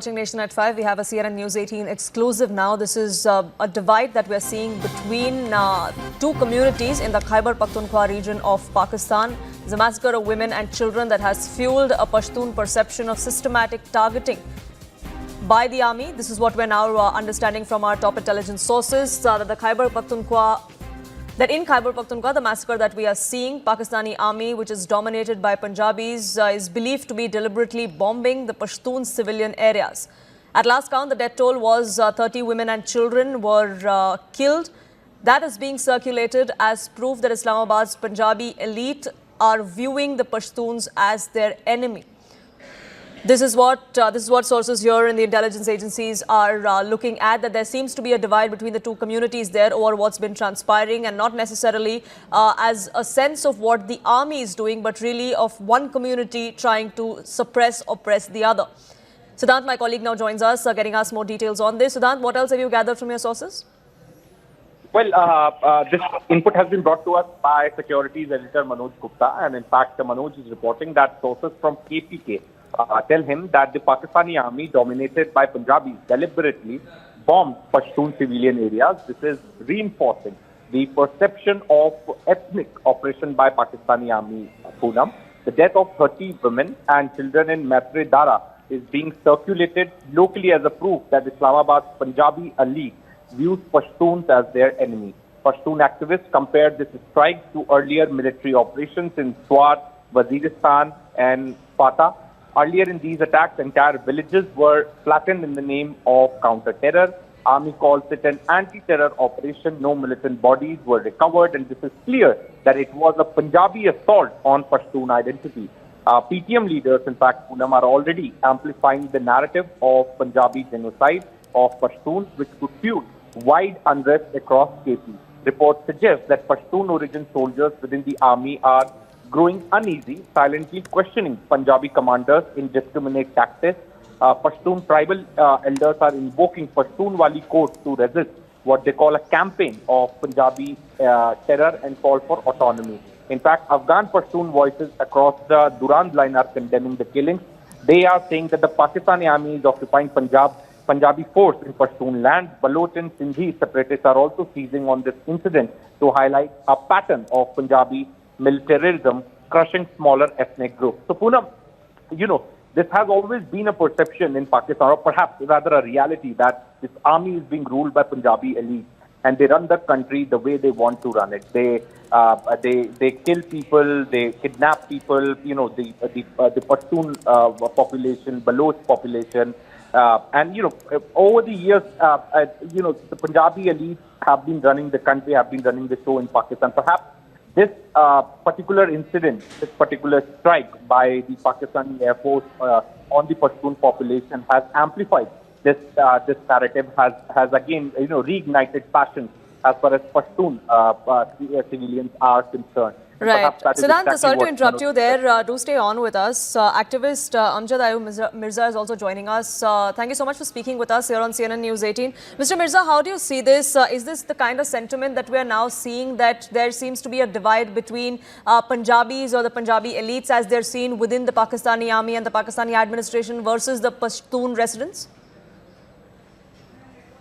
Watching Nation at 5, we have a CNN News 18 exclusive now. This is a divide that we're seeing between two communities in the Khyber Pakhtunkhwa region of Pakistan. There's a massacre of women and children that has fueled a Pashtun perception of systematic targeting by the army. This is what we're now understanding from our top intelligence sources, that in Khyber Pakhtunkhwa, the massacre that we are seeing, Pakistani Army, which is dominated by Punjabis, is believed to be deliberately bombing the Pashtun civilian areas. At last count, the death toll was 30 women and children were killed. That is being circulated as proof that Islamabad's Punjabi elite are viewing the Pashtuns as their enemy. This is what sources here in the intelligence agencies are looking at, that there seems to be a divide between the two communities there over what's been transpiring, and not necessarily as a sense of what the army is doing, but really of one community trying to oppress the other. Siddhant, my colleague, now joins us, getting us more details on this. Siddhant, what else have you gathered from your sources? Well, this input has been brought to us by Securities Editor Manoj Gupta, and in fact, Manoj is reporting that sources from KPK tell him that the Pakistani Army, dominated by Punjabis, deliberately bombed Pashtun civilian areas. This is reinforcing the perception of ethnic oppression by Pakistani Army, Poonam. The death of 30 women and children in Matre Dara is being circulated locally as a proof that Islamabad's Punjabi elite views Pashtuns as their enemy. Pashtun activists compared this strike to earlier military operations in Swat, Waziristan and Fatah. Earlier in these attacks, entire villages were flattened in the name of counter-terror. Army calls it an anti-terror operation. No militant bodies were recovered, and this is clear that it was a Punjabi assault on Pashtun identity. PTM leaders, in fact, Poonam, are already amplifying the narrative of Punjabi genocide of Pashtuns, which could fuel wide unrest across KP. Reports suggest that Pashtun origin soldiers within the army are growing uneasy, silently questioning Punjabi commanders' indiscriminate tactics. Pashtun tribal elders are invoking Pashtun Wali courts to resist what they call a campaign of Punjabi terror and call for autonomy. In fact, Afghan Pashtun voices across the Durand line are condemning the killings. They are saying that the Pakistani Army is occupying Punjabi force in Pashtun land. Baloch and Sindhi separatists are also seizing on this incident to highlight a pattern of Punjabi militarism crushing smaller ethnic groups. So Poonam, this has always been a perception in Pakistan, or perhaps rather a reality, that this army is being ruled by Punjabi elite, and they run the country the way they want to run it. They kill people, they kidnap people, the Pashtun population, Baloch population, and over the years, the Punjabi elite have been running the country, have been running the show in Pakistan. Perhaps this particular incident, this particular strike by the Pakistani Air Force on the Pashtun population has amplified this narrative, has again reignited passion as far as Pashtun civilians are concerned. Right. Siddhant, sorry to interrupt you there. Do stay on with us. Activist Amjad Ayub Mirza is also joining us. Thank you so much for speaking with us here on CNN News 18. Mr. Mirza, how do you see this? Is this the kind of sentiment that we are now seeing, that there seems to be a divide between Punjabis or the Punjabi elites as they're seen within the Pakistani Army and the Pakistani administration versus the Pashtun residents?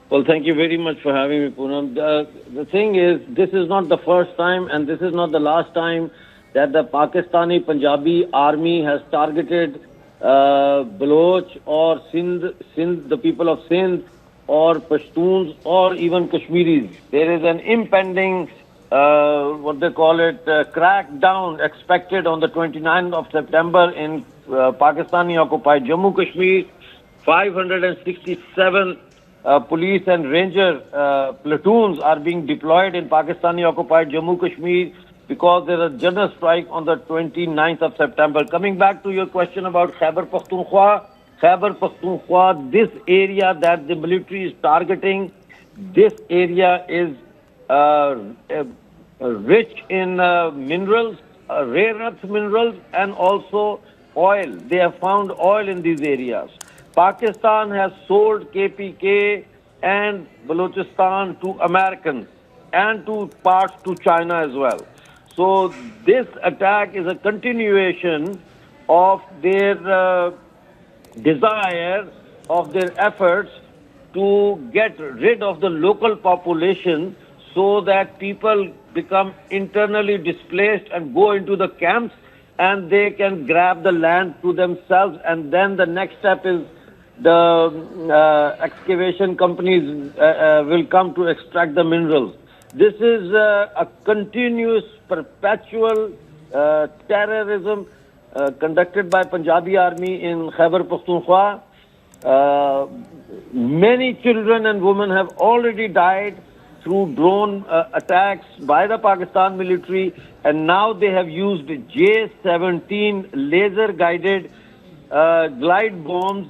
Well, thank you very much for having me, Poonam. The thing is, this is not the first time and this is not the last time that the Pakistani Punjabi Army has targeted Baloch or Sindh, the people of Sindh, or Pashtuns, or even Kashmiris. There is an impending, crackdown expected on the 29th of September in Pakistani-occupied Jammu Kashmir. 567 police and ranger platoons are being deployed in Pakistani-occupied Jammu Kashmir because there is a general strike on the 29th of September. Coming back to your question about Khyber Pakhtunkhwa, this area that the military is targeting, this area is rich in minerals, rare earth minerals, and also oil. They have found oil in these areas. Pakistan has sold KPK and Balochistan to Americans and to parts to China as well. So this attack is a continuation of their desire of their efforts to get rid of the local population so that people become internally displaced and go into the camps and they can grab the land to themselves, and then the next step is the excavation companies will come to extract the minerals. This is a continuous, perpetual terrorism conducted by Punjabi Army in Khyber Pakhtunkhwa. Many children and women have already died through drone attacks by the Pakistan military, and now they have used J-17 laser-guided glide bombs,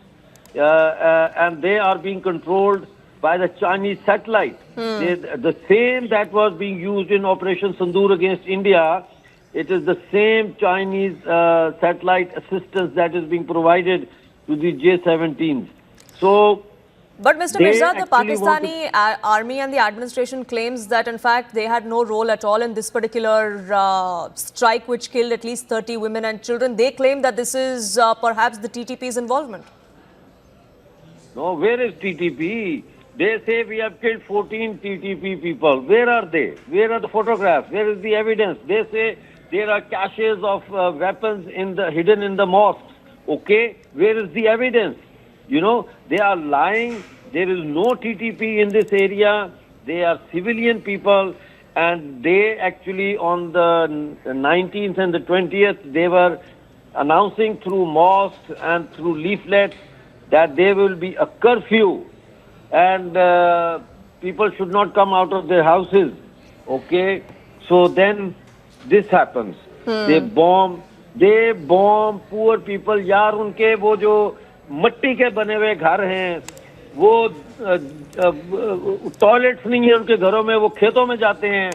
and they are being controlled by the Chinese satellite. The same that was being used in Operation Sindoor against India, it is the same Chinese satellite assistance that is being provided to the J-17s. So, but Mr. Mirza, the Pakistani Army and the administration claims that in fact they had no role at all in this particular strike which killed at least 30 women and children. They claim that this is perhaps the TTP's involvement. No, where is TTP? They say we have killed 14 TTP people. Where are they? Where are the photographs? Where is the evidence? They say there are caches of weapons hidden in the mosques. Okay, where is the evidence? You know, they are lying. There is no TTP in this area. They are civilian people, and they actually on the 19th and the 20th, they were announcing through mosques and through leaflets that there will be a curfew and people should not come out of their houses. Okay, so then this happens. They bomb poor people. यार उनके वो जो मट्टी के बने हुए घर हैं, वो टॉयलेट्स नहीं है उनके घरों में, वो खेतों में जाते हैं,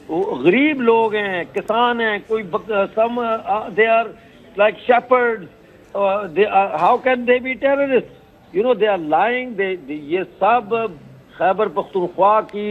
वो गरीब लोग हैं, किसान हैं, कोई some they are like shepherds. How can they be terrorists? You know, they are lying. ये सब खैबर पख्तूनख्वा की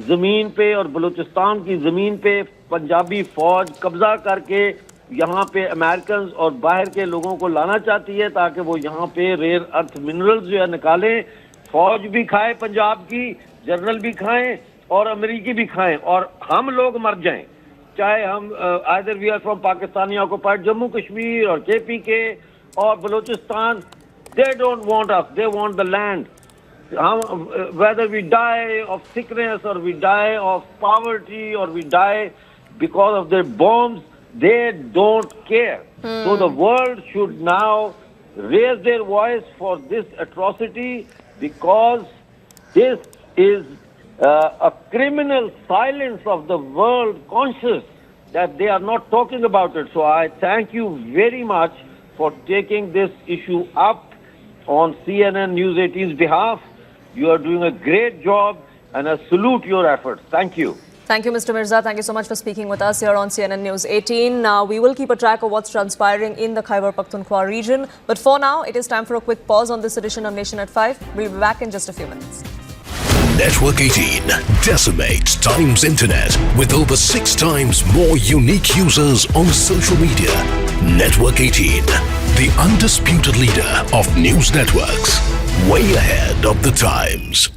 जमीन पे और बलूचिस्तान की जमीन पे पंजाबी फौज कब्जा करके यहाँ पे अमेरिकन और बाहर के लोगों को लाना चाहती है ताकि वो यहाँ पे रेयर अर्थ मिनरल्स जो है निकालें, फौज भी खाए पंजाब की, जनरल भी खाएं और अमेरिकी भी खाएं और हम लोग मर जाएं, चाहे हम either we are from Pakistani occupied Jammu Kashmir और KPK और Balochistan. They don't want us, they want the land. Whether we die of sickness or we die of poverty or we die because of their bombs, they don't care. So the world should now raise their voice for this atrocity, because this is a criminal silence of the world conscious that they are not talking about it. So I thank you very much for taking this issue up on CNN News 18's behalf. You are doing a great job and I salute your efforts. Thank you. Thank you, Mr. Mirza. Thank you so much for speaking with us here on CNN News 18. We will keep a track of what's transpiring in the Khyber Pakhtunkhwa region. But for now, it is time for a quick pause on this edition of Nation at 5. We'll be back in just a few minutes. Network 18 decimates Times Internet with over 6 times more unique users on social media. Network 18, the undisputed leader of news networks, way ahead of the times.